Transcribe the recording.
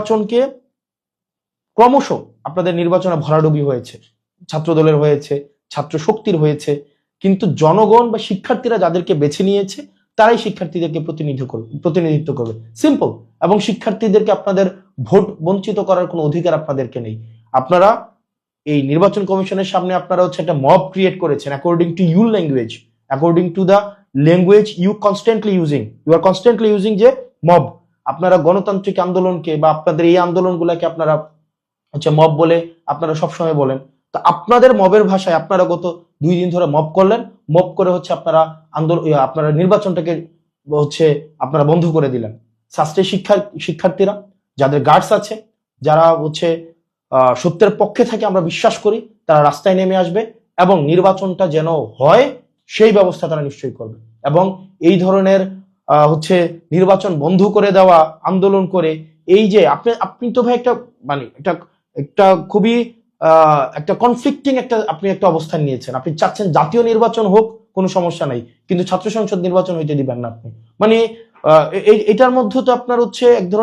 নির্বাচনকে ক্রমশ আপনাদের নির্বাচনে ভরাডুবি হয়েছে, ছাত্রদলের হয়েছে, ছাত্র শক্তির হয়েছে, কিন্তু জনগণ বা শিক্ষার্থীরা যাদেরকে বেছে নিয়েছে তারাই শিক্ষার্থীদেরকে প্রতিনিধিত্ব করবে, সিম্পল। এবং শিক্ষার্থীদেরকে আপনাদের ভোট বঞ্চিত করার কোনো অধিকার আপনাদেরকে নেই। আপনারা এই নির্বাচন কমিশনের সামনে আপনারা হচ্ছে একটা মব ক্রিয়েট করেছেন according to your language, according to the language you are constantly using যে মব। আপনারা গণতান্ত্রিক আন্দোলনকে বা আপনাদের এই আন্দোলনগুলোকে আপনারা হচ্ছে মব বলে আপনারা সবসময় বলেন। তো আপনাদের মবের ভাষায় আপনারা গত 2 দিন ধরে মব করলেন, মব করে হচ্ছে আপনারা আপনারা নির্বাচনটাকে হচ্ছে আপনারা বন্ধ করে দিলেন। শাস্ত্রীয় শিক্ষার্থীরা যাদের গার্ডস আছে, যারা হচ্ছে সত্যের পক্ষে থাকে আমরা বিশ্বাস করি, তারা রাস্তায় নেমে আসবে এবং নির্বাচনটা যেন হয় সেই ব্যবস্থা তারা নিশ্চয়ই করবে। এবং এই ধরনের হচ্ছে নির্বাচন বন্ধ করে দেওয়া আন্দোলন করে এই যে আপনি তো ভাই একটা মানে একটা খুবই একটা কনফ্লিক্টিং আপনি একটা অবস্থান নিয়েছেন। আপনি চাচ্ছেন জাতীয় নির্বাচন হোক, কোনো সমস্যা নাই, কিন্তু ছাত্র সংসদ নির্বাচন হইতে দিবেন না আপনি। মানে এটার মধ্যে তো আপনার হচ্ছে এক ধরনের